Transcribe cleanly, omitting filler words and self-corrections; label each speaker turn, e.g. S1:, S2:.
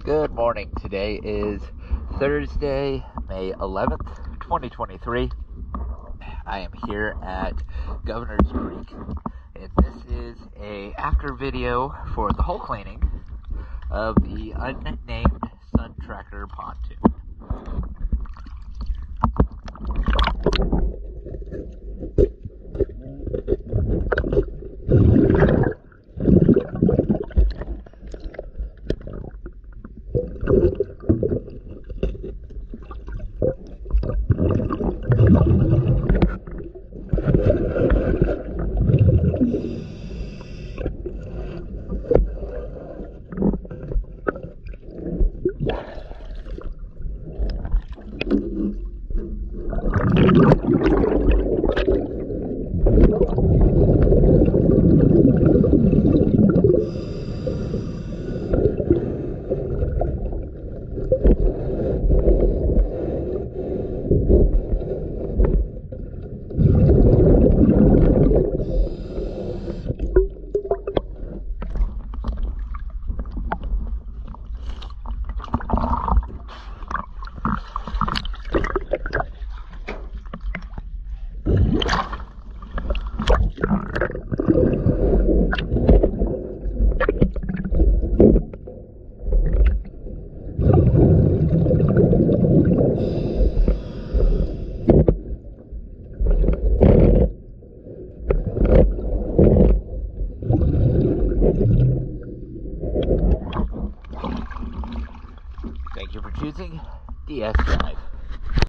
S1: Good morning. Today is Thursday, May 11th, 2023. I am here at Governor's Creek, and this is a after video for the hull cleaning of the unnamed Suncatcher Pontoon. Thank you for choosing DS Drive.